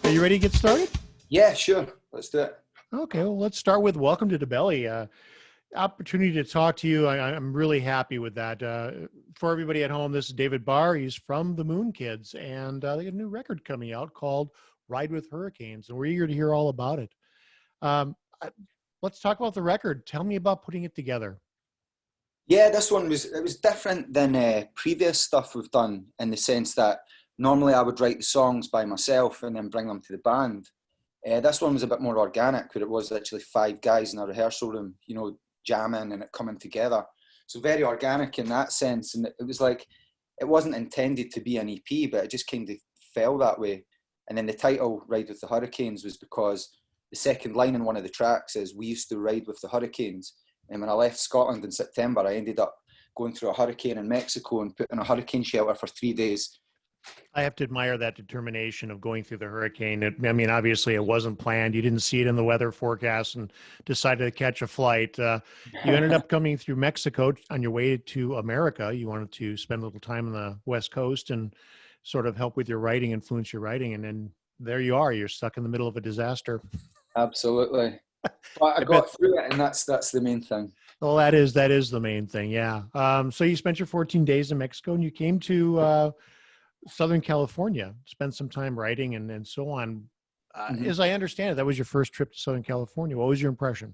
Are you ready to get started? Yeah, sure. Let's do it. Okay, well, let's start with welcome to DaBelly. Opportunity to talk to you. I'm really happy with that. For everybody at home, this is David Barr. He's from the Moon Kids, and they got a new record coming out called Ride with Hurricanes, and we're eager to hear all about it. Let's talk about the record. Tell me about putting it together. Yeah, this one was different than previous stuff we've done in the sense that normally I would write the songs by myself and then bring them to the band. This one was a bit more organic, where it was actually 5 guys in a rehearsal room, you know, jamming and it coming together. So very organic in that sense. And it was like, it wasn't intended to be an EP, but it just kind of fell that way. And then the title, Ride with the Hurricanes, was because the second line in one of the tracks is, we used to ride with the hurricanes. And when I left Scotland in September, I ended up going through a hurricane in Mexico and put in a hurricane shelter for 3 days. I have to admire that determination of going through the hurricane. I mean, obviously it wasn't planned. You didn't see it in the weather forecast and decided to catch a flight. You ended up coming through Mexico on your way to America. You wanted to spend a little time on the West Coast and sort of help with your writing, influence your writing. And then there you are, you're stuck in the middle of a disaster. Absolutely. But I got through it, and that's the main thing. Well, that is the main thing. Yeah. So you spent your 14 days in Mexico and you came to Southern California, spent some time writing and so on. As I understand it, that was your first trip to Southern California. What was your impression?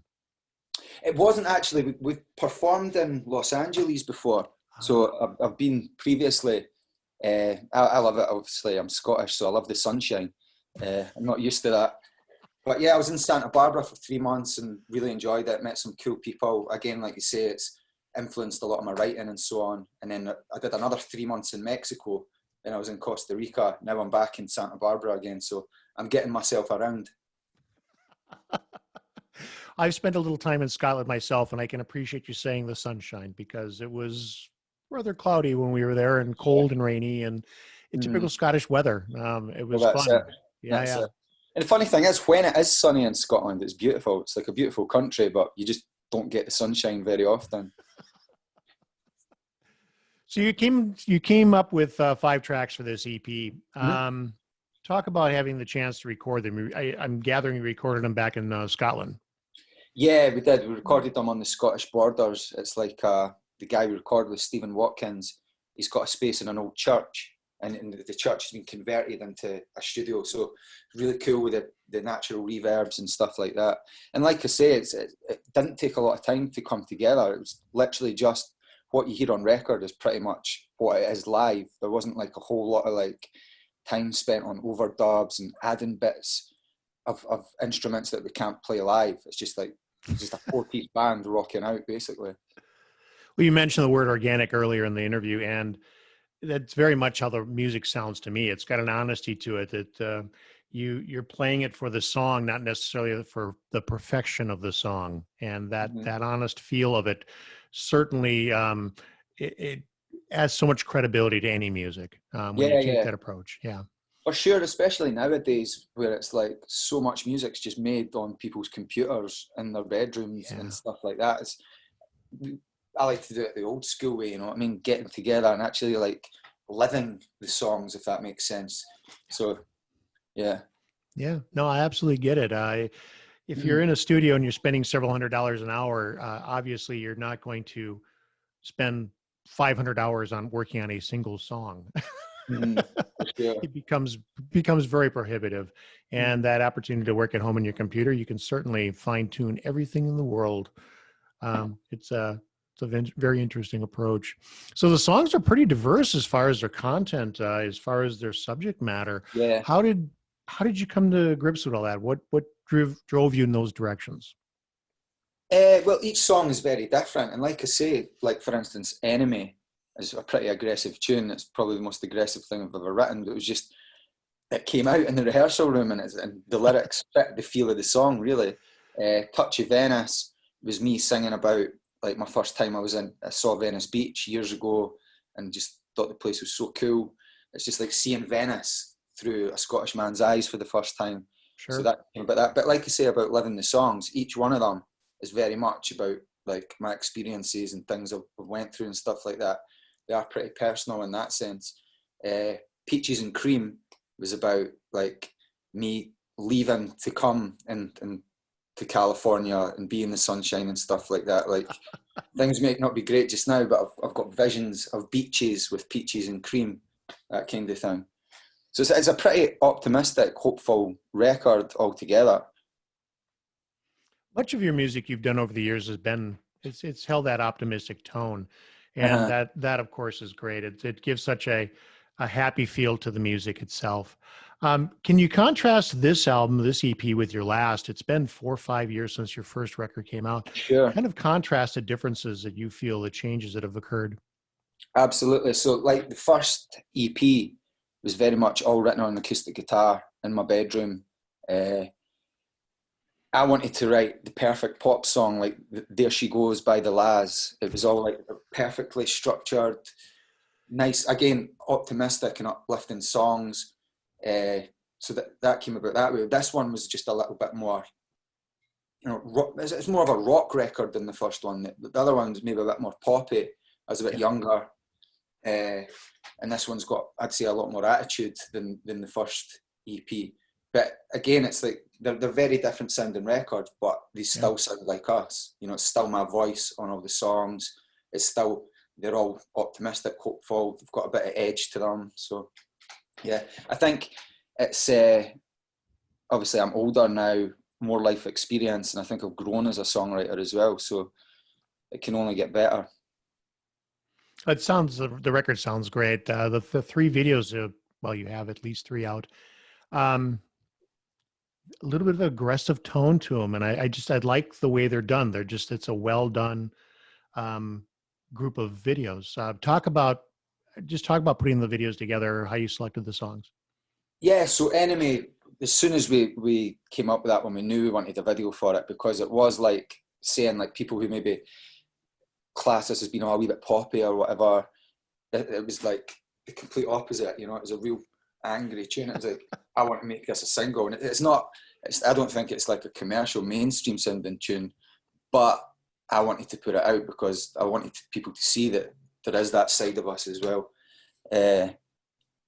It wasn't actually. We've performed in Los Angeles before. So I've been previously. I love it, obviously. I'm Scottish, so I love the sunshine. I'm not used to that. But yeah, I was in Santa Barbara for 3 months and really enjoyed it. Met some cool people. Again, like you say, it's influenced a lot of my writing and so on. And then I did another 3 months in Mexico. Then I was in Costa Rica. Now I'm back in Santa Barbara again. So I'm getting myself around. I've spent a little time in Scotland myself, and I can appreciate you saying the sunshine, because it was rather cloudy when we were there and cold and rainy and typical Scottish weather. It was fun. Yeah. It. And the funny thing is, when it is sunny in Scotland, it's beautiful. It's like a beautiful country, but you just don't get the sunshine very often. So you came up with 5 tracks for this EP. Talk about having the chance to record them. I'm gathering you recorded them back in Scotland. Yeah, we did. We recorded them on the Scottish borders. It's like the guy we recorded with, Stephen Watkins. He's got a space in an old church, and the church has been converted into a studio. So really cool with the natural reverbs and stuff like that. And like I say, it didn't take a lot of time to come together. It was literally just what you hear on record is pretty much what it is live. There wasn't like a whole lot of like time spent on overdubs and adding bits of instruments that we can't play live. It's just a 4-piece band rocking out, basically. Well, you mentioned the word organic earlier in the interview, and that's very much how the music sounds to me. It's got an honesty to it that you're playing it for the song, not necessarily for the perfection of the song. And that honest feel of it certainly it adds so much credibility to any music when you take that approach. Yeah. For sure, especially nowadays where it's like so much music's just made on people's computers in their bedrooms and stuff like that. I like to do it the old school way, you know what I mean? Getting together and actually like living the songs, if that makes sense. So, yeah. Yeah, no, I absolutely get it. If you're in a studio and you're spending several $100s an hour, obviously you're not going to spend 500 hours on working on a single song. It becomes very prohibitive. And that opportunity to work at home on your computer, you can certainly fine tune everything in the world. It's a very interesting approach. So the songs are pretty diverse as far as their content, as far as their subject matter. Yeah. How did you come to grips with all that? What drove you in those directions? Well, each song is very different. And like I say, like for instance, Enemy is a pretty aggressive tune. It's probably the most aggressive thing I've ever written, but it came out in the rehearsal room and the lyrics fit the feel of the song, really. Touch of Venice was me singing about like my first time I saw Venice Beach years ago and just thought the place was so cool. It's just like seeing Venice through a Scottish man's eyes for the first time. Sure. So that came about that. But like I say about living the songs, each one of them is very much about like my experiences and things I've went through and stuff like that. They are pretty personal in that sense. Peaches and Cream was about like me leaving to come and to California and be in the sunshine and stuff like that. Like, things might not be great just now, but I've got visions of beaches with peaches and cream, that kind of thing. So it's a pretty optimistic, hopeful record altogether. Much of your music you've done over the years has been, it's held that optimistic tone. And that of course is great. It gives such a happy feel to the music itself. Can you contrast this album, this EP, with your last? It's been 4 or 5 years since your first record came out. Sure. Kind of contrast the differences that you feel, the changes that have occurred. Absolutely. So like the first EP was very much all written on acoustic guitar in my bedroom. I wanted to write the perfect pop song, like There She Goes by the Laz. It was all like perfectly structured, nice, again, optimistic and uplifting songs. So that came about that way. This one was just a little bit more, rock, it's more of a rock record than the first one. The other one was maybe a bit more poppy. I was a bit younger. And this one's got, I'd say, a lot more attitude than the first EP. But again, it's like they're very different sounding records, but they still sound like us. It's still my voice on all the songs. They're all optimistic, hopeful. They've got a bit of edge to them. So yeah, I think it's obviously I'm older now, more life experience, and I think I've grown as a songwriter as well. So it can only get better. The record sounds great. The 3 videos, well, you have at least 3 out. A little bit of an aggressive tone to them, and I like the way they're done. It's a well done group of videos. Talk about putting the videos together, how you selected the songs. Yeah, so Enemy, as soon as we came up with that one, we knew we wanted a video for it, because it was like saying, like, people who maybe class us as being a wee bit poppy or whatever, it was like the complete opposite. It was a real angry tune. It was like, I want to make this a single, and I don't think it's like a commercial mainstream sounding tune, but I wanted to put it out because I wanted people to see that there is that side of us as well. And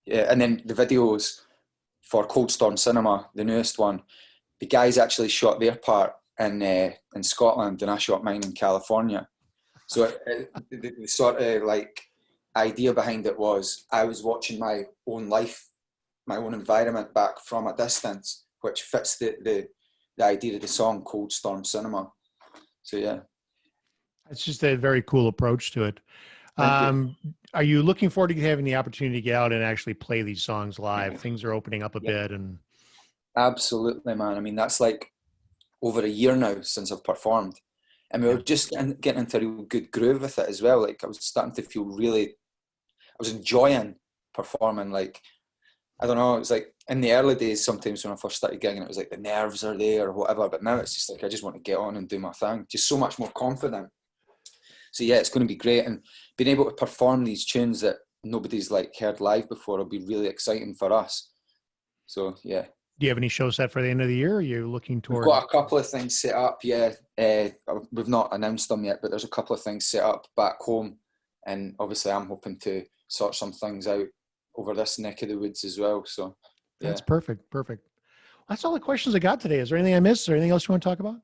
then the videos for Cold Storm Cinema, the newest one, the guys actually shot their part in Scotland, and I shot mine in California. So the sort of like idea behind it was I was watching my own life, my own environment back from a distance, which fits the idea of the song Cold Storm Cinema. So yeah. It's just a very cool approach to it. Are you looking forward to having the opportunity to get out and actually play these songs live? Things are opening up a bit. And absolutely, man. I mean, that's like over a year now since I've performed. And we were just getting into a real good groove with it as well. Like, I was starting to feel I was enjoying performing. Like, I don't know, it was like in the early days, sometimes when I first started gigging, it was like the nerves are there or whatever. But now it's just like, I just want to get on and do my thing. Just so much more confident. So yeah, it's going to be great. And being able to perform these tunes that nobody's like heard live before will be really exciting for us. So yeah. Do you have any shows set for the end of the year? Or are you looking toward? We've got a couple of things set up, yeah. We've not announced them yet, but there's a couple of things set up back home. And obviously I'm hoping to sort some things out over this neck of the woods as well. So yeah. That's perfect. That's all the questions I got today. Is there anything I missed? Is there anything else you want to talk about?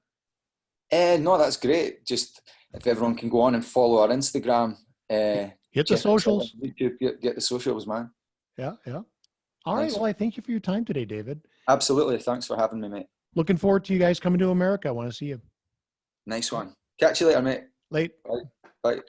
No, that's great. Just if everyone can go on and follow our Instagram. Hit the socials. YouTube, get the socials, man. Yeah. All right. Well, I thank you for your time today, David. Absolutely. Thanks for having me, mate. Looking forward to you guys coming to America. I want to see you. Nice one. Catch you later, mate. Late. Bye.